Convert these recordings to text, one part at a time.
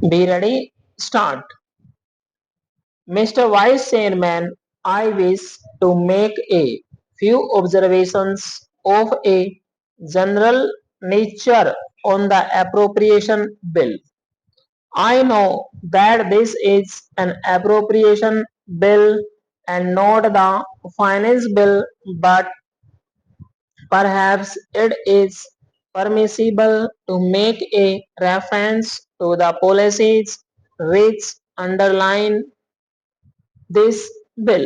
Be ready, start. Mr. Vice Chairman, I wish to make a few observations of a general nature on the appropriation bill. I know that this is an appropriation bill and not the finance bill, but perhaps it is permissible to make a reference to the policies which underline this bill.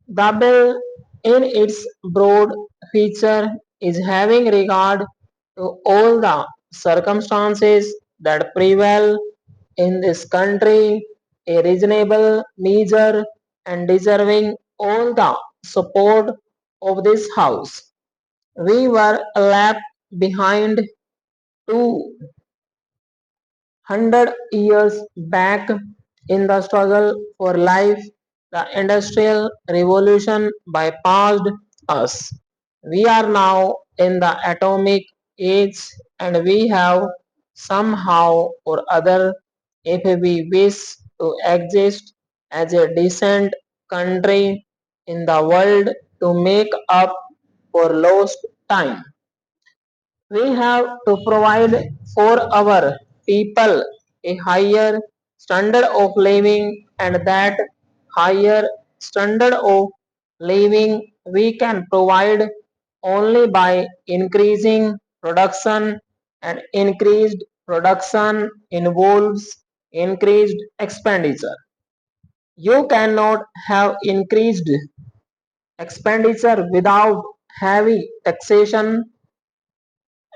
The bill, in its broad feature, is having regard to all the circumstances that prevail in this country, a reasonable measure and deserving all the support of this House. We were left behind 200 years back in the struggle for life. The Industrial Revolution bypassed us. We are now in the atomic age and we have somehow or other, if we wish to exist as a decent country in the world, to make up for lost time. We have to provide for our people a higher standard of living, and that higher standard of living we can provide only by increasing production, and increased production involves increased expenditure. You cannot have increased expenditure without heavy taxation,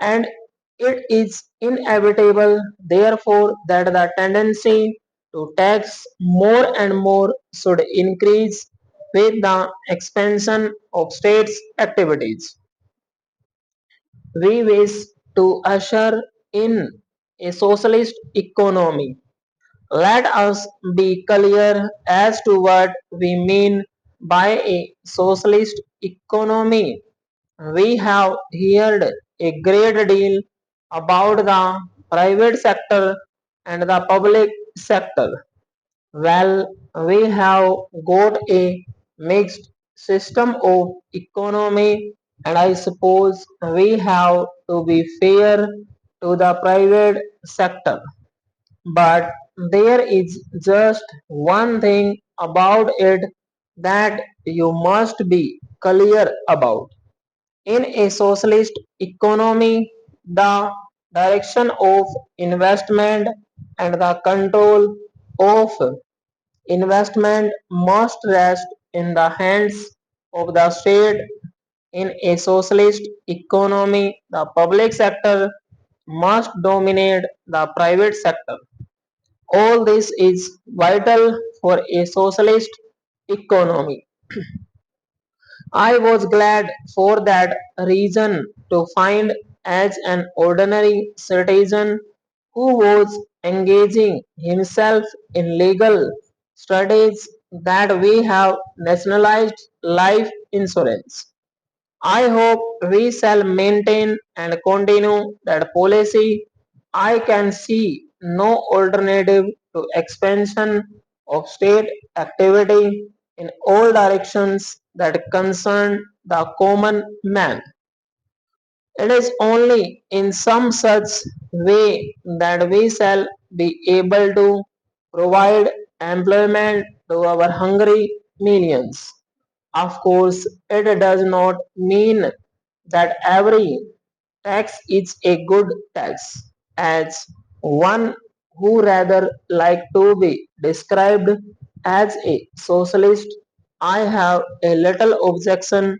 and it is inevitable, therefore, that the tendency to tax more and more should increase with the expansion of states' activities. We wish to usher in a socialist economy. Let us be clear as to what we mean by a socialist economy. We have heard a great deal about the private sector and the public sector. Well, we have got a mixed system of economy, and I suppose we have to be fair to the private sector. But there is just one thing about it that you must be clear about. In a socialist economy, the direction of investment and the control of investment must rest in the hands of the state. In a socialist economy, the public sector must dominate the private sector. All this is vital for a socialist economy. I was glad for that reason to find, as an ordinary citizen who was engaging himself in legal studies, that we have nationalized life insurance. I hope we shall maintain and continue that policy. I can see no alternative to expansion of state activity in all directions that concern the common man. It is only in some such way that we shall be able to provide employment to our hungry millions. Of course, it does not mean that every tax is a good tax, as one who rather like to be described as a socialist. I have a little objection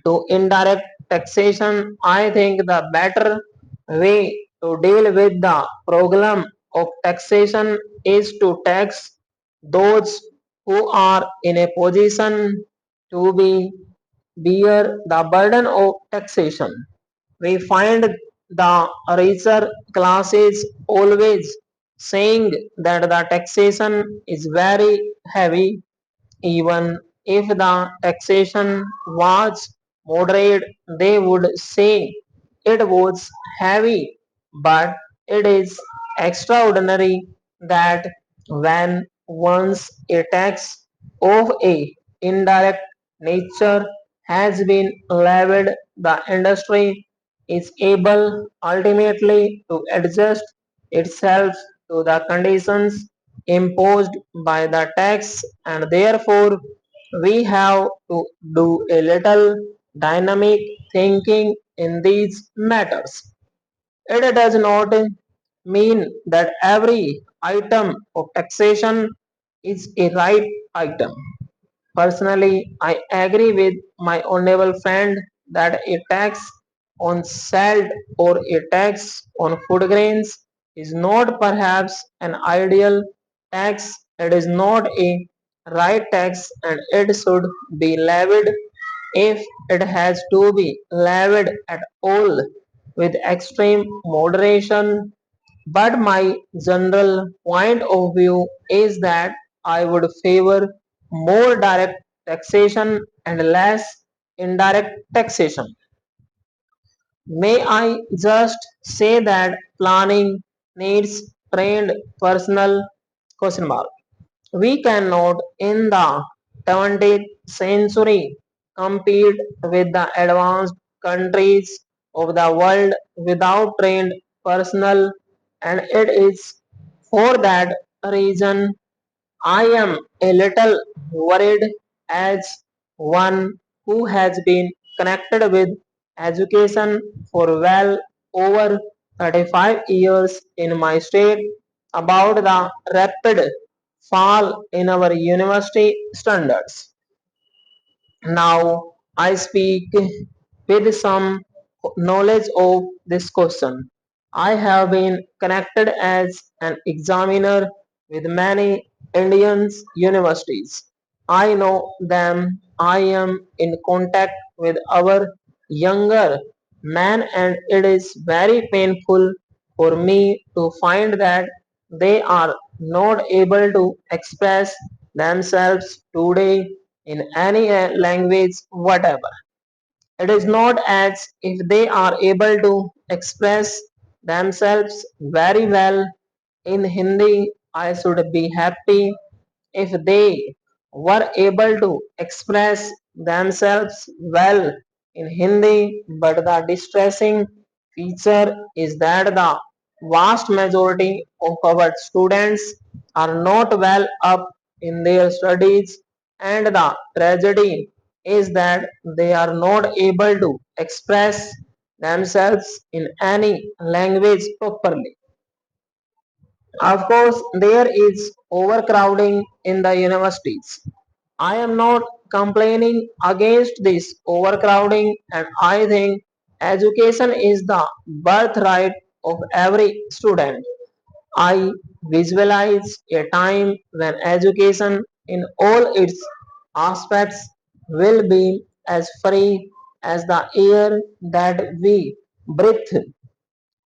to indirect taxation. I think the better way to deal with the problem of taxation is to tax those who are in a position to be bear the burden of taxation. We find the richer classes always saying that the taxation is very heavy. Even if the taxation was moderate, they would say it was heavy. but it is extraordinary that when once a tax of a indirect nature has been levied, the industry is able ultimately to adjust itself to the conditions imposed by the tax, and therefore we have to do a little dynamic thinking in these matters. It does not mean that every item of taxation is a right item. Personally, I agree with my honorable friend that a tax on salt or a tax on food grains is not perhaps an ideal tax. It is not a right tax and it should be levied if it has to be levied at all with extreme moderation. But my general point of view is that I would favor more direct taxation and less indirect taxation. May I just say that planning needs trained personnel? Question mark. We cannot in the 20th century compete with the advanced countries of the world without trained personnel, and it is for that reason I am a little worried as one who has been connected with education for well over 35 years in my state about the rapid fall in our university standards. Now I speak with some knowledge of this question. I have been connected as an examiner with many Indian universities. I know them. I am in contact with our younger men, and it is very painful for me to find that they are not able to express themselves today in any language whatever. It is not as if they are able to express themselves very well in Hindi. I should be happy if they were able to express themselves well in Hindi, but the distressing feature is that the vast majority of our students are not well up in their studies, and the tragedy is that they are not able to express themselves in any language properly. Of course, there is overcrowding in the universities. I am not complaining against this overcrowding, and I think education is the birthright of every student. I visualize a time when education in all its aspects will be as free as the air that we breathe.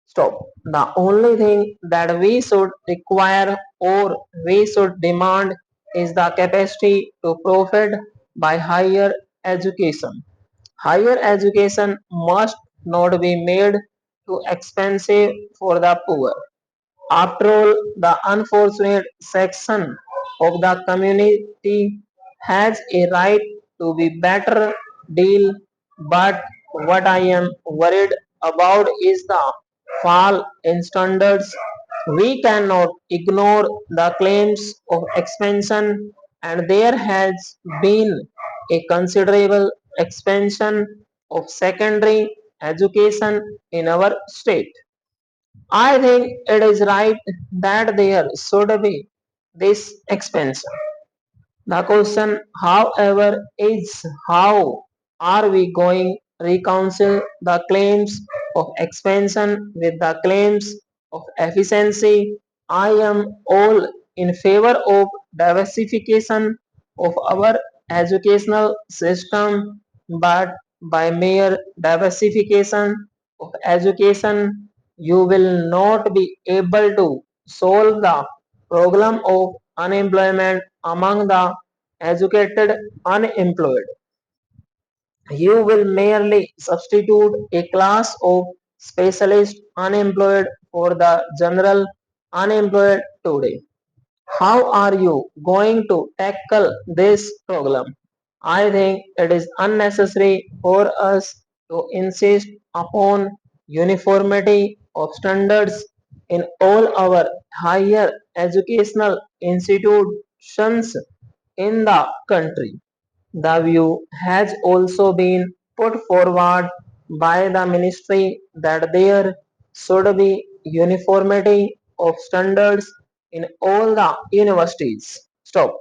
Stop. The only thing that we should require or we should demand is the capacity to profit by higher education. Higher education must not be made too expensive for the poor. After all, the unfortunate section of the community has a right to be better deal, but what I am worried about is the fall in standards. We cannot ignore the claims of expansion, and there has been a considerable expansion of secondary education in our state. I think it is right that there should be this expansion. The question, however, is how are we going to reconcile the claims of expansion with the claims of efficiency? I am all in favor of diversification of our educational system, but by mere diversification of education, you will not be able to solve the problem of unemployment among the educated unemployed. You will merely substitute a class of specialist unemployed for the general unemployed today. How are you going to tackle this problem? I think it is unnecessary for us to insist upon uniformity of standards in all our higher educational institutions in the country. The view has also been put forward by the ministry that there should be uniformity of standards in all the universities. Stop.